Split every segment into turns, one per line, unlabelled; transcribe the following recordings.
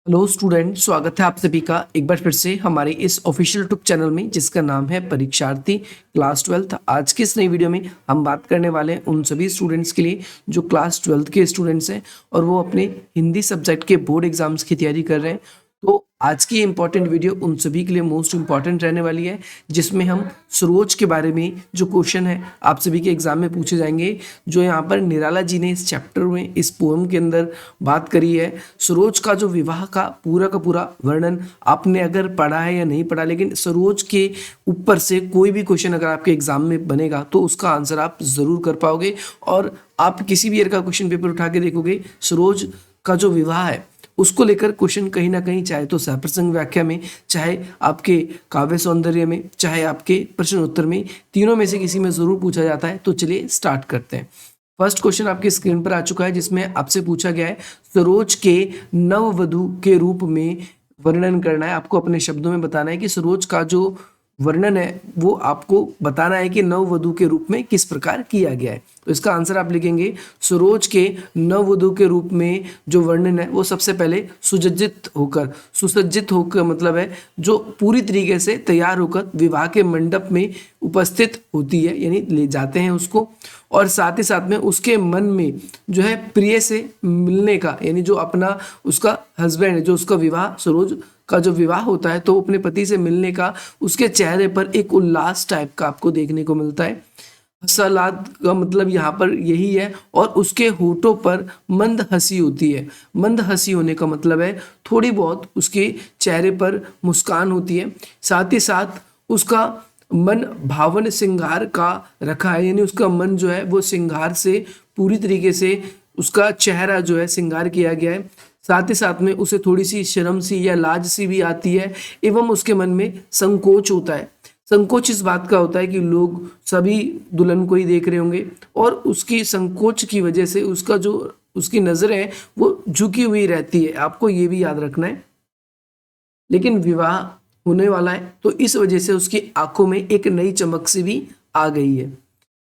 Hello student, स्वागत है आप सभी का एक बार फिर से हमारे इस ऑफिशियल यूट्यूब चैनल में जिसका नाम है परीक्षार्थी क्लास 12। आज की इस नई वीडियो में हम बात करने वाले हैं उन सभी स्टूडेंट्स के लिए जो क्लास 12 के स्टूडेंट्स हैं और वो अपने हिंदी सब्जेक्ट के बोर्ड एग्जाम्स की तैयारी कर रहे हैं। तो आज की इंपॉर्टेंट वीडियो उन सभी के लिए मोस्ट इंपॉर्टेंट रहने वाली है, जिसमें हम सरोज के बारे में जो क्वेश्चन है आप सभी के एग्जाम में पूछे जाएंगे। जो यहाँ पर निराला जी ने इस चैप्टर में इस पोएम के अंदर बात करी है, सरोज का जो विवाह का पूरा वर्णन आपने अगर पढ़ा है या नहीं पढ़ा, लेकिन सरोज के ऊपर से कोई भी क्वेश्चन अगर आपके एग्जाम में बनेगा तो उसका आंसर आप जरूर कर पाओगे। और आप किसी भी ईयर का क्वेश्चन पेपर उठा के देखोगे, सरोज का जो विवाह है उसको लेकर क्वेश्चन कहीं ना कहीं, चाहे तो सहप्रसंग व्याख्या में, चाहे आपके काव्य सौंदर्य में, चाहे आपके प्रश्न उत्तर में, तीनों में से किसी में जरूर पूछा जाता है। तो चलिए स्टार्ट करते हैं। फर्स्ट क्वेश्चन आपकी स्क्रीन पर आ चुका है, जिसमें आपसे पूछा गया है सरोज के नववधु के रूप में वर्णन करना है। आपको अपने शब्दों में बताना है कि सरोज का जो वर्णन है वो आपको बताना है कि नववधु के रूप में किस प्रकार किया गया है। तो इसका आंसर आप लिखेंगे, सरोज के नववधु के रूप में जो वर्णन है वो सबसे पहले सुसज्जित होकर मतलब है जो पूरी तरीके से तैयार होकर विवाह के मंडप में उपस्थित होती है, यानी ले जाते हैं उसको। और साथ ही साथ में उसके मन में जो है प्रिय से मिलने का, यानी जो अपना उसका हस्बैंड है, जो उसका विवाह, सरोज का जो विवाह होता है तो अपने पति से मिलने का उसके चेहरे पर एक उल्लास टाइप का आपको देखने को मिलता है। हर्षाल्लाद का मतलब यहाँ पर यही है। और उसके होठों पर मंद हंसी होती है। मंद हंसी होने का मतलब है थोड़ी बहुत उसके चेहरे पर मुस्कान होती है। साथ ही साथ उसका मन भावन श्रृंगार का रखा है, यानी उसका मन जो है वो श्रृंगार से पूरी तरीके से उसका चेहरा जो है श्रृंगार किया गया है। साथ ही साथ में उसे थोड़ी सी शर्म सी या लाज सी भी आती है, एवं उसके मन में संकोच होता है। संकोच इस बात का होता है कि लोग सभी दुल्हन को ही देख रहे होंगे और उसकी संकोच की वजह से उसका जो उसकी नजरें हैं वो झुकी हुई रहती है। आपको ये भी याद रखना है। लेकिन विवाह होने वाला है तो इस वजह से उसकी आंखों में एक नई चमक सी भी आ गई है।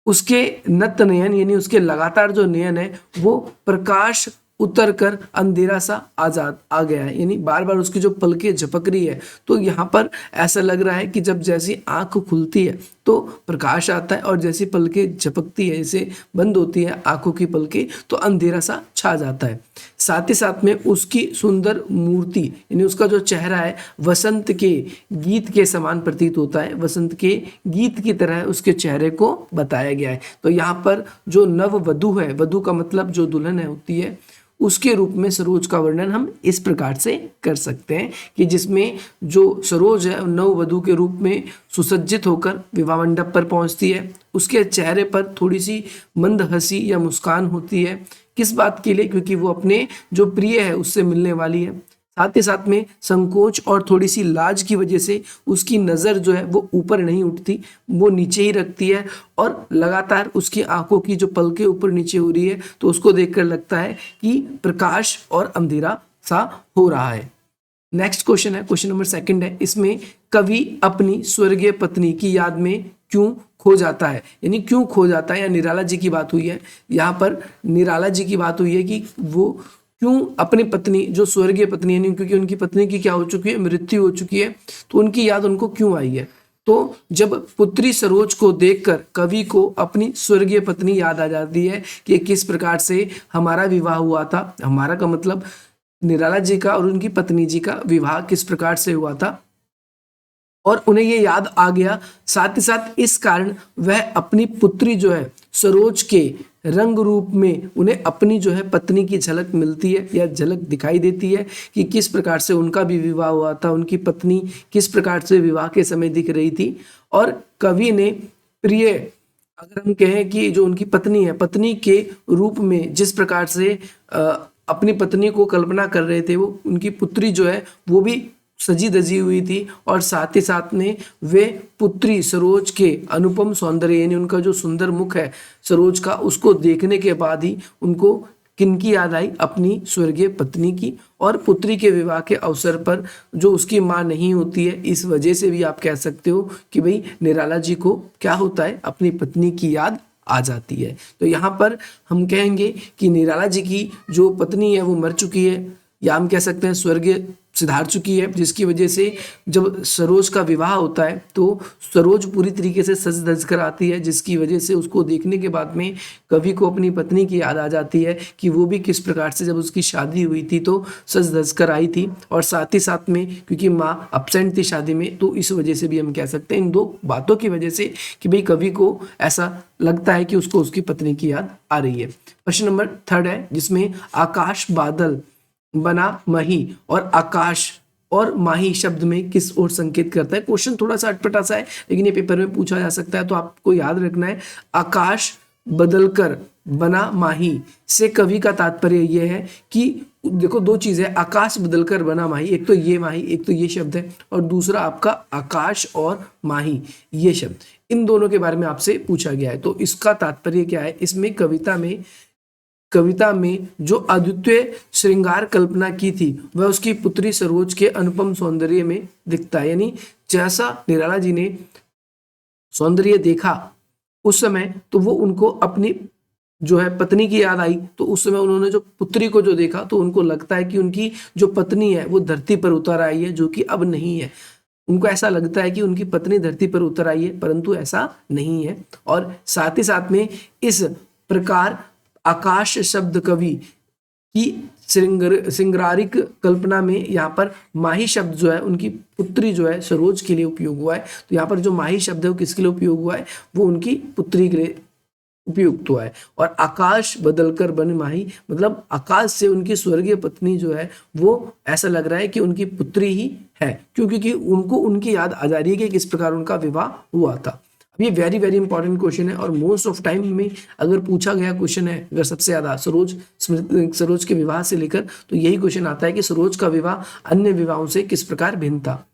उसके नत नयन, यानी उसके लगातार जो नयन है वो प्रकाश उतर कर अंधेरा सा आजाद आ गया है, यानी बार बार उसकी जो पलकें झपक रही है। तो यहाँ पर ऐसा लग रहा है कि जब जैसी आंख खुलती है तो प्रकाश आता है और जैसी पलकें झपकती है, जैसे बंद होती है आंखों की पलकें, तो अंधेरा सा छा जाता है। साथ ही साथ में उसकी सुंदर मूर्ति, यानी उसका जो चेहरा है वसंत के गीत के समान प्रतीत होता है। वसंत के गीत की तरह उसके चेहरे को बताया गया है। तो यहाँ पर जो नववधु है, वधु का मतलब जो दुल्हन है होती है, उसके रूप में सरोज का वर्णन हम इस प्रकार से कर सकते हैं कि जिसमें जो सरोज है नववधु के रूप में सुसज्जित होकर विवाह मंडप पर पहुंचती है। उसके चेहरे पर थोड़ी सी मंद हंसी या मुस्कान होती है। किस बात के लिए? क्योंकि वो अपने जो प्रिय है उससे मिलने वाली है। साथ ही साथ में संकोच और थोड़ी सी लाज की वजह से उसकी नज़र जो है वो ऊपर नहीं उठती, वो नीचे ही रखती है। और लगातार उसकी आंखों की जो पलकें ऊपर नीचे हो रही है तो उसको देखकर लगता है कि प्रकाश और अंधेरा सा हो रहा है। नेक्स्ट क्वेश्चन है, क्वेश्चन नंबर सेकंड है। इसमें कवि अपनी स्वर्गीय पत्नी की याद में क्यों खो जाता है, यानी क्यों खो जाता है, या निराला जी की बात हुई है। यहाँ पर निराला जी की बात हुई है कि वो क्यों अपनी पत्नी, जो स्वर्गीय पत्नी है, क्योंकि उनकी पत्नी की क्या हो चुकी है, मृत्यु हो चुकी है, तो उनकी याद उनको क्यों आई है। तो जब पुत्री सरोज को देखकर कवि को अपनी स्वर्गीय पत्नी याद आ जाती है कि किस प्रकार से हमारा विवाह हुआ था। हमारा का मतलब निराला जी का और उनकी पत्नी जी का विवाह किस प्रकार से हुआ था, और उन्हें ये याद आ गया। साथ ही साथ इस कारण वह अपनी पुत्री जो है सरोज के रंग रूप में उन्हें अपनी जो है पत्नी की झलक मिलती है या झलक दिखाई देती है कि किस प्रकार से उनका भी विवाह हुआ था, उनकी पत्नी किस प्रकार से विवाह के समय दिख रही थी। और कवि ने प्रिय, अगर हम कहें कि जो उनकी पत्नी है, पत्नी के रूप में जिस प्रकार से अपनी पत्नी को कल्पना कर रहे थे, वो उनकी पुत्री जो है वो भी सजी धजी हुई थी। और साथ ही साथ में वे पुत्री सरोज के अनुपम सौंदर्य, यानी उनका जो सुंदर मुख है सरोज का, उसको देखने के बाद ही उनको किनकी याद आई, अपनी स्वर्गीय पत्नी की। और पुत्री के विवाह के अवसर पर जो उसकी माँ नहीं होती है, इस वजह से भी आप कह सकते हो कि भाई निराला जी को क्या होता है, अपनी पत्नी की याद आ जाती है। तो यहाँ पर हम कहेंगे कि निराला जी की जो पत्नी है वो मर चुकी है, या हम कह सकते हैं स्वर्ग सिधार चुकी है, जिसकी वजह से जब सरोज का विवाह होता है तो सरोज पूरी तरीके से सज धज कर आती है, जिसकी वजह से उसको देखने के बाद में कवि को अपनी पत्नी की याद आ जाती है कि वो भी किस प्रकार से जब उसकी शादी हुई थी तो सज धज कर आई थी। और साथ ही साथ में क्योंकि माँ अपसेंट थी शादी में, तो इस वजह से भी हम कह सकते हैं इन दो बातों की वजह से कि भाई कवि को ऐसा लगता है कि उसको उसकी पत्नी की याद आ रही है। प्रश्न नंबर 3 है, जिसमें आकाश बादल बना मही और आकाश और माही शब्द में किस ओर संकेत करता है। क्वेश्चन थोड़ा सा अटपटा सा है, लेकिन ये पेपर में पूछा जा सकता है, तो आपको याद रखना है आकाश बदलकर बना माही से कवि का तात्पर्य यह है कि देखो दो चीज है, आकाश बदलकर बना माही, एक तो ये माही, एक तो ये शब्द है, और दूसरा आपका आकाश और माही ये शब्द, इन दोनों के बारे में आपसे पूछा गया है। तो इसका तात्पर्य क्या है, इसमें कविता में जो अद्वितीय श्रृंगार कल्पना की थी वह उसकी पुत्री सरोज के अनुपम सौंदर्य में दिखता है। यानी जैसा निराला जी ने सौंदर्य देखा उस समय, तो वो उनको अपनी जो है पत्नी की याद आई, तो उस समय उन्होंने जो पुत्री को जो देखा तो उनको लगता है कि उनकी जो पत्नी है वो धरती पर उतर आई है, जो कि अब नहीं है। उनको ऐसा लगता है कि उनकी पत्नी धरती पर उतर आई है, परंतु ऐसा नहीं है। और साथ ही साथ में इस प्रकार आकाश शब्द कवि की श्रृंगारिक कल्पना में यहाँ पर माही शब्द जो है उनकी पुत्री जो है सरोज के लिए उपयोग हुआ है। तो यहाँ पर जो माही शब्द है वो किसके लिए उपयोग हुआ है, वो उनकी पुत्री के लिए उपयुक्त हुआ है। और आकाश बदलकर बन माही मतलब आकाश से उनकी स्वर्गीय पत्नी जो है वो ऐसा लग रहा है कि उनकी पुत्री ही है, क्योंकि उनको उनकी याद आ जा रही है कि किस प्रकार उनका विवाह हुआ था। ये वेरी वेरी इंपॉर्टेंट क्वेश्चन है, और मोस्ट ऑफ टाइम में अगर पूछा गया क्वेश्चन है, अगर सबसे ज्यादा सरोज के विवाह से लेकर, तो यही क्वेश्चन आता है कि सरोज का विवाह अन्य विवाहों से किस प्रकार भिन्न था।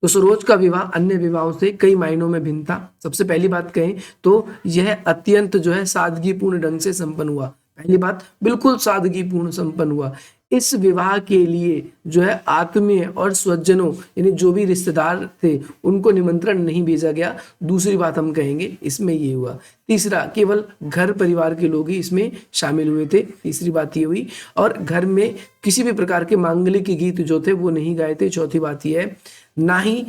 तो सरोज का विवाह अन्य विवाहों से कई मायनों में भिन्न था। सबसे पहली बात कहें तो यह अत्यंत जो है सादगीपूर्ण ढंग से संपन्न हुआ। पहली बात, बिल्कुल सादगीपूर्ण संपन्न हुआ। इस विवाह के लिए जो है आत्मीय और स्वजनों यानी जो भी रिश्तेदार थे उनको निमंत्रण नहीं भेजा गया। दूसरी बात हम कहेंगे इसमें ये हुआ। तीसरा, केवल घर परिवार के लोग ही इसमें शामिल हुए थे, तीसरी बात ये हुई। और घर में किसी भी प्रकार के मांगलिक गीत जो थे वो नहीं गाए थे, चौथी बात ये है। ना ही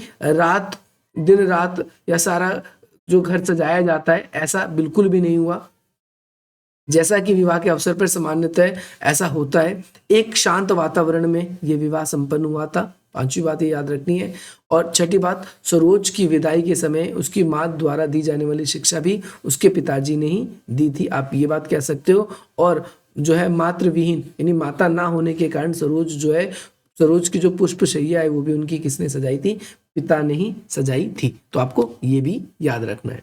दिन रात या सारा जो घर सजाया जाता है ऐसा बिल्कुल भी नहीं हुआ, जैसा कि विवाह के अवसर पर सामान्यतः ऐसा होता है। एक शांत वातावरण में यह विवाह संपन्न हुआ था, पांचवी बात ये याद रखनी है। और छठी बात, सरोज की विदाई के समय उसकी माँ द्वारा दी जाने वाली शिक्षा भी उसके पिताजी ने ही दी थी, आप ये बात कह सकते हो। और जो है मातृविहीन यानी माता ना होने के कारण सरोज की जो पुष्प शैया है वो भी उनकी किसने सजाई थी, पिता ने ही सजाई थी। तो आपको ये भी याद रखना है।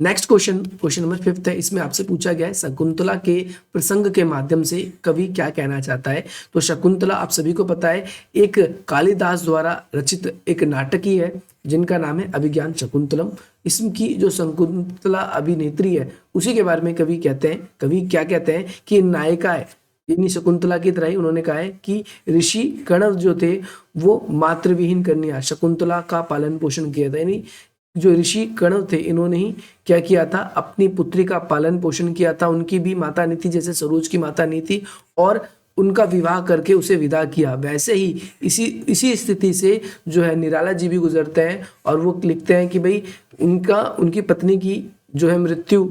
नेक्स्ट क्वेश्चन नंबर 5 है। इसमें आपसे पूछा गया है शकुंतला के प्रसंग के माध्यम से कवि क्या कहना चाहता है। तो शकुंतला आप सभी को पता है एक कालिदास द्वारा रचित एक नाटक ही है जिनका नाम है अभिज्ञान शकुंतलम। इसकी जो शकुंतला अभिनेत्री है उसी के बारे में कवि कहते हैं। कवि क्या कहते हैं कि नायिका है, यानी शकुंतला की तरह ही उन्होंने कहा है कि ऋषि कणव जो थे वो मातृविहीन कन्या शकुंतला का पालन पोषण किया था। यानी जो ऋषि कणव थे इन्होंने ही क्या किया था, अपनी पुत्री का पालन पोषण किया था। उनकी भी माता नहीं थी जैसे सरोज की माता नहीं थी, और उनका विवाह करके उसे विदा किया। वैसे ही इसी स्थिति से जो है निराला जी भी गुजरते हैं, और वो लिखते हैं कि भाई उनकी पत्नी की जो है मृत्यु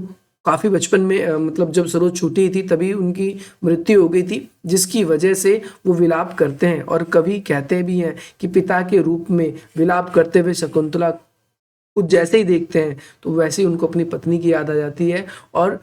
काफी बचपन में, मतलब जब सरोज छोटी थी तभी उनकी मृत्यु हो गई थी, जिसकी वजह से वो विलाप करते हैं। और कवि कहते भी हैं कि पिता के रूप में विलाप करते हुए शकुंतला कुछ जैसे ही देखते हैं तो वैसे ही उनको अपनी पत्नी की याद आ जाती है। और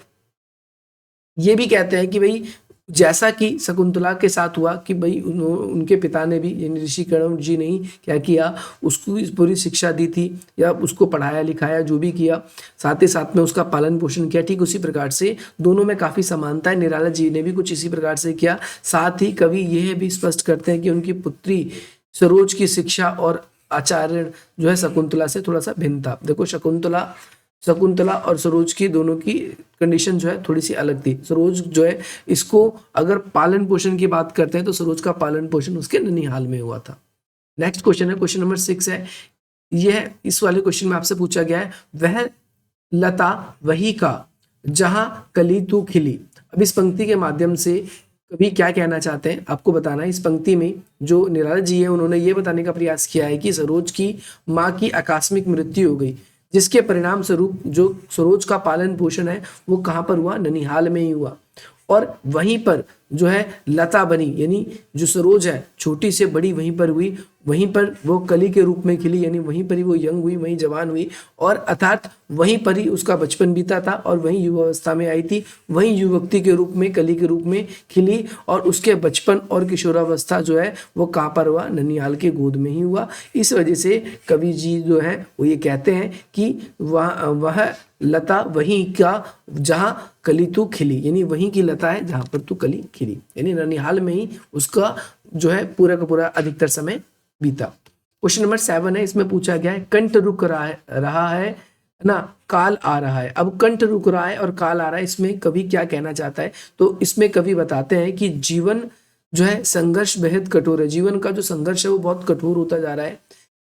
ये भी कहते हैं कि भाई जैसा कि शकुंतला के साथ हुआ कि भाई उनके पिता ने भी यानी ऋषि कणव जी ने ही क्या किया, उसको पूरी शिक्षा दी थी या उसको पढ़ाया लिखाया जो भी किया, साथ ही साथ में उसका पालन पोषण किया। ठीक उसी प्रकार से दोनों में काफ़ी समानता है। निराला जी ने भी कुछ इसी प्रकार से किया। साथ ही कवि यह भी स्पष्ट करते हैं कि उनकी पुत्री सरोज की शिक्षा और आचरण जो है शकुंतला से थोड़ा सा भिन्न था। देखो शकुंतला और सरोज की दोनों की कंडीशन जो है थोड़ी सी अलग थी। सरोज जो है इसको अगर पालन पोषण की बात करते हैं तो सरोज का पालन पोषण उसके ननिहाल में हुआ था। नेक्स्ट क्वेश्चन है, क्वेश्चन नंबर 6 है। यह इस वाले क्वेश्चन में आपसे पूछा गया है, वह लता वही का जहां कली तू खिली। अब इस पंक्ति के माध्यम से कवि क्या कहना चाहते हैं आपको बताना है। इस पंक्ति में जो निराला जी है उन्होंने ये बताने का प्रयास किया है कि सरोज की माँ की आकस्मिक मृत्यु हो गई, जिसके परिणाम स्वरूप जो सरोज का पालन पोषण है वो कहाँ पर हुआ, ननिहाल में ही हुआ। और वहीं पर जो है लता बनी, यानी जो सरोज है छोटी से बड़ी वहीं पर हुई, वहीं पर वो कली के रूप में खिली, यानी वहीं पर ही वो यंग हुई, वहीं जवान हुई, और अर्थात वहीं पर ही उसका बचपन बीता था और वहीं युवावस्था में आई थी, वहीं युवक्ति के रूप में, कली के रूप में खिली, और उसके बचपन और किशोरावस्था जो है वो कहाँ पर हुआ, ननिहाल के गोद में ही हुआ। इस वजह से कवि जी जो है वो ये कहते हैं कि वह लता वहीं का जहाँ कली तू खिली, यानी वहीं की लता है जहाँ पर तू कली खिली, यानी ननिहाल में ही उसका जो है पूरा का पूरा अधिकतर समय बीता। क्वेश्चन नंबर 7 है, इसमें पूछा गया है कंठ रुक रहा है ना, काल आ रहा है। अब कंठ रुक रहा है और काल आ रहा है, इसमें कवि क्या कहना चाहता है, तो इसमें कवि बताते हैं कि जीवन जो है संघर्ष बेहद कठोर है, जीवन का जो संघर्ष है वो बहुत कठोर होता जा रहा है,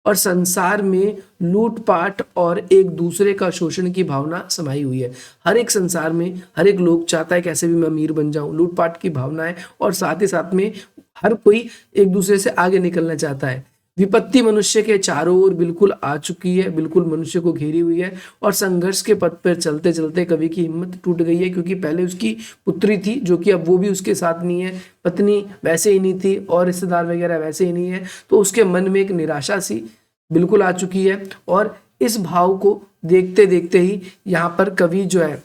और संसार में लूटपाट और एक दूसरे का शोषण की भावना समाई हुई है। हर एक संसार में हर एक लोग चाहता है कैसे भी मैं अमीर बन जाऊं, लूटपाट की भावना है, और साथ ही साथ में हर कोई एक दूसरे से आगे निकलना चाहता है। विपत्ति मनुष्य के चारों ओर बिल्कुल आ चुकी है, बिल्कुल मनुष्य को घेरी हुई है, और संघर्ष के पथ पर चलते चलते कवि की हिम्मत टूट गई है, क्योंकि पहले उसकी पुत्री थी जो कि अब वो भी उसके साथ नहीं है, पत्नी वैसे ही नहीं थी और रिश्तेदार वगैरह वैसे ही नहीं है, तो उसके मन में एक निराशा सी बिल्कुल आ चुकी है। और इस भाव को देखते देखते ही यहाँ पर कवि जो है,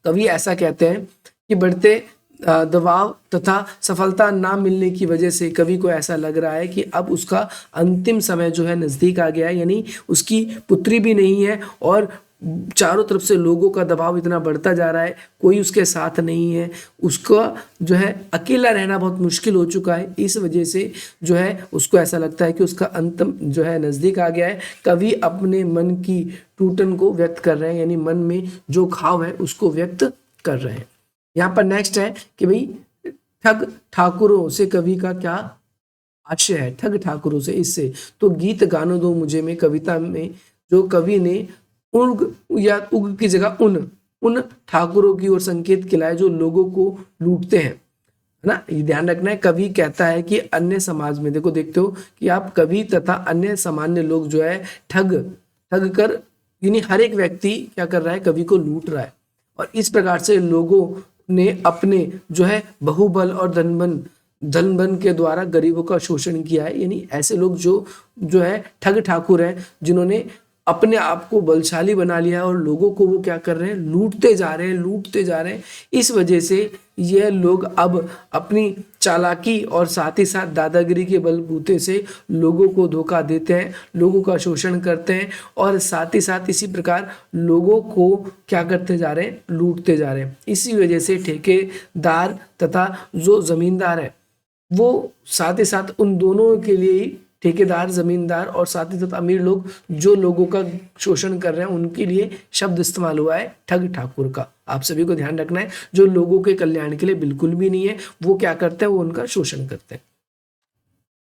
कवि ऐसा कहते हैं कि बढ़ते दबाव तथा सफलता ना मिलने की वजह से कवि को ऐसा लग रहा है कि अब उसका अंतिम समय जो है नज़दीक आ गया है, यानी उसकी पुत्री भी नहीं है और चारों तरफ से लोगों का दबाव इतना बढ़ता जा रहा है, कोई उसके साथ नहीं है, उसका जो है अकेला रहना बहुत मुश्किल हो चुका है। इस वजह से जो है उसको ऐसा लगता है कि उसका अंत जो है नज़दीक आ गया है। कवि अपने मन की टूटन को व्यक्त कर रहे हैं, यानी मन में जो घाव है उसको व्यक्त कर रहे हैं। यहाँ पर नेक्स्ट है कि भाई ठग ठाकुरों से कवि का क्या आशय है, ठग ठाकुरों से, इससे तो गीत गानों दो मुझे में कविता में जो कवि ने उग या उग की जगह उन ठाकुरों की ओर संकेत खिलाए जो लोगों को लूटते हैं, है ना। ये ध्यान रखना है, कवि कहता है कि अन्य समाज में देखो, देखते हो कि आप कवि तथा अन्य सामान्य लोग जो है ठग कर, यानी हर एक व्यक्ति क्या कर रहा है, कवि को लूट रहा है, और इस प्रकार से लोगों ने अपने जो है बहुबल और धनबन के द्वारा गरीबों का शोषण किया है। यानी ऐसे लोग जो है ठग ठाकुर हैं, जिन्होंने अपने आप को बलशाली बना लिया है और लोगों को वो क्या कर रहे हैं, लूटते जा रहे हैं। इस वजह से ये लोग अब अपनी चालाकी और साथ ही साथ दादागिरी के बलबूते से लोगों को धोखा देते हैं, लोगों का शोषण करते हैं, और साथ ही साथ इसी प्रकार लोगों को क्या करते जा रहे हैं, लूटते जा रहे हैं। इसी वजह से ठेकेदार तथा जो जमींदार है वो साथ ही साथ उन दोनों के लिए ही, ठेकेदार, जमींदार और साथ ही साथ अमीर लोग जो लोगों का शोषण कर रहे हैं, उनके लिए शब्द इस्तेमाल हुआ है ठग ठाकुर का। आप सभी को ध्यान रखना है, जो लोगों के कल्याण के लिए बिल्कुल भी नहीं है, वो क्या करते हैं, वो उनका शोषण करते हैं।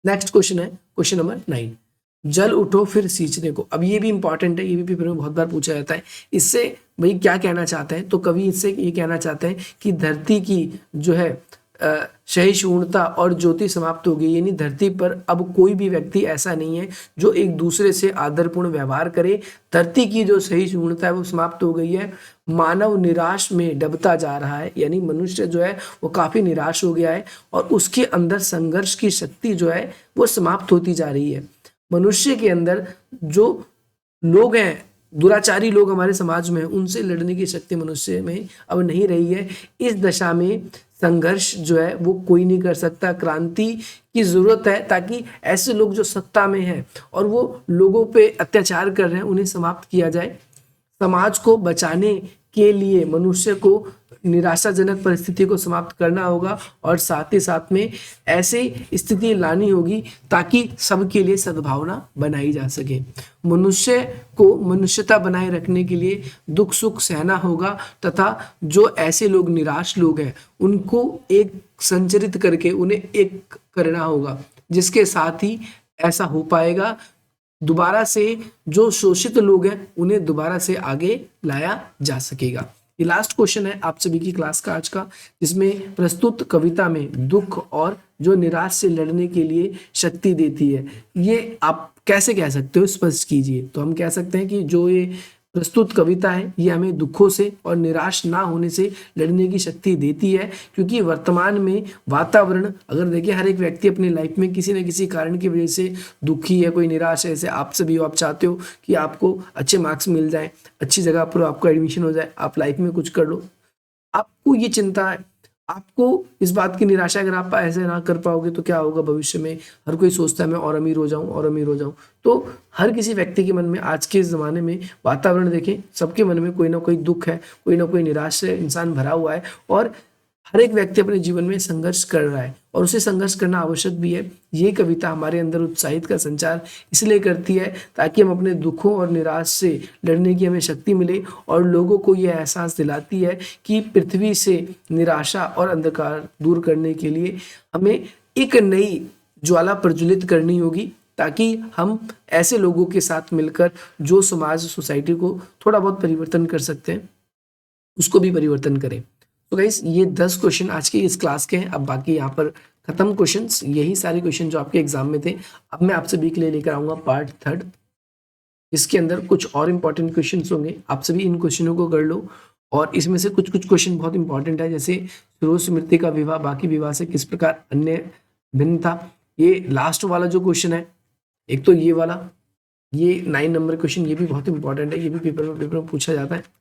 नेक्स्ट क्वेश्चन है क्वेश्चन नंबर 9, जल उठो फिर सींचने को। अब ये भी इंपॉर्टेंट है, ये भी पेपर में बहुत बार पूछा जाता है। इससे भाई क्या कहना चाहते हैं, तो कवि इससे ये कहना चाहते हैं कि धरती की जो है सहिष्णुता और ज्योति समाप्त हो गई, यानी धरती पर अब कोई भी व्यक्ति ऐसा नहीं है जो एक दूसरे से आदरपूर्ण व्यवहार करे। धरती की जो सहिष्णुता है वो समाप्त हो गई है। मानव निराश में डूबता जा रहा है, यानी मनुष्य जो है वो काफी निराश हो गया है, और उसके अंदर संघर्ष की शक्ति जो है वो समाप्त होती जा रही है। मनुष्य के अंदर जो लोग हैं, दुराचारी लोग हमारे समाज में, उनसे लड़ने की शक्ति मनुष्य में अब नहीं रही है। इस दशा में संघर्ष जो है वो कोई नहीं कर सकता। क्रांति की जरूरत है, ताकि ऐसे लोग जो सत्ता में हैं और वो लोगों पे अत्याचार कर रहे हैं, उन्हें समाप्त किया जाए। समाज को बचाने के लिए मनुष्य को निराशाजनक परिस्थिति को समाप्त करना होगा, और साथ ही साथ में ऐसी स्थिति लानी होगी ताकि सबके लिए सद्भावना बनाई जा सके। मनुष्य को मनुष्यता बनाए रखने के लिए दुख सुख सहना होगा, तथा जो ऐसे लोग निराश लोग हैं उनको एक संचरित करके उन्हें एक करना होगा, जिसके साथ ही ऐसा हो पाएगा। दोबारा से जो शोषित लोग हैं उन्हें दोबारा से आगे लाया जा सकेगा। ये लास्ट क्वेश्चन है आप सभी की क्लास का आज का, जिसमें प्रस्तुत कविता में दुख और जो निराश से लड़ने के लिए शक्ति देती है, ये आप कैसे कह सकते हो, स्पष्ट कीजिए। तो हम कह सकते हैं कि जो ये प्रस्तुत कविता है ये हमें दुखों से और निराश ना होने से लड़ने की शक्ति देती है, क्योंकि वर्तमान में वातावरण, अगर देखिए हर एक व्यक्ति अपनी लाइफ में किसी न किसी कारण की वजह से दुखी है, कोई निराश है। जैसे आप सभी हो, आप चाहते हो कि आपको अच्छे मार्क्स मिल जाए, अच्छी जगह पर आपका एडमिशन हो जाए, आप लाइफ में कुछ कर लो, आपको ये चिंता है, आपको इस बात की निराशा, अगर आप ऐसे ना कर पाओगे तो क्या होगा भविष्य में। हर कोई सोचता है मैं और अमीर हो जाऊं और अमीर हो जाऊं। तो हर किसी व्यक्ति के मन में आज के ज़माने में वातावरण देखें, सबके मन में कोई ना कोई दुख है, कोई ना कोई निराश से इंसान भरा हुआ है, और हर एक व्यक्ति अपने जीवन में संघर्ष कर रहा है और उसे संघर्ष करना आवश्यक भी है। ये कविता हमारे अंदर उत्साहित का संचार इसलिए करती है ताकि हम अपने दुखों और निराश से लड़ने की हमें शक्ति मिले, और लोगों को यह एहसास दिलाती है कि पृथ्वी से निराशा और अंधकार दूर करने के लिए हमें एक नई ज्वाला प्रज्वलित करनी होगी, ताकि हम ऐसे लोगों के साथ मिलकर जो समाज सोसाइटी को थोड़ा बहुत परिवर्तन कर सकते हैं उसको भी परिवर्तन करें। तो गाइस ये 10 क्वेश्चन आज की इस क्लास के हैं। अब बाकी यहाँ पर खत्म क्वेश्चंस, यही सारे क्वेश्चन जो आपके एग्जाम में थे। अब मैं आप सभी के लिए लेकर आऊंगा पार्ट 3, इसके अंदर कुछ और इंपॉर्टेंट क्वेश्चंस होंगे। आप सभी इन क्वेश्चनों को कर लो, और इसमें से कुछ क्वेश्चन बहुत इंपॉर्टेंट है, जैसे फिरोज स्मृति का विवाह बाकी विवाह से किस प्रकार अन्य भिन्न था। ये लास्ट वाला जो क्वेश्चन है, एक तो ये वाला, ये 9 नंबर क्वेश्चन, ये भी बहुत इंपॉर्टेंट है, ये भी पेपर में पूछा जाता है।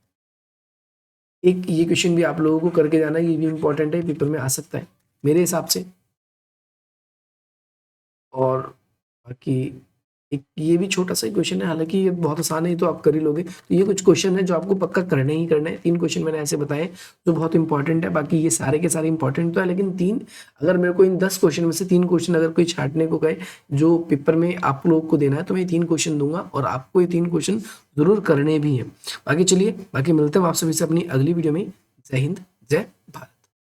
एक ये क्वेश्चन भी आप लोगों को करके जाना है, ये भी इंपॉर्टेंट है, पेपर में आ सकता है मेरे हिसाब से। और बाकी एक ये भी छोटा सा क्वेश्चन है, हालांकि ये बहुत आसान है, तो आप कर ही लोगे। तो ये कुछ क्वेश्चन है जो आपको पक्का करने ही करना है। 3 क्वेश्चन मैंने ऐसे बताए जो बहुत इंपॉर्टेंट है, बाकी ये सारे के सारे इंपॉर्टेंट तो है, लेकिन 3, अगर मेरे को इन 10 क्वेश्चन में से 3 क्वेश्चन अगर कोई छांटने को कहे जो पेपर में आप लोग को देना है, तो मैं 3 क्वेश्चन दूंगा और आपको ये 3 क्वेश्चन जरूर करने भी हैं। बाकी चलिए, बाकी मिलते हैं आप सभी से अपनी अगली वीडियो में। जय हिंद, जय भारत।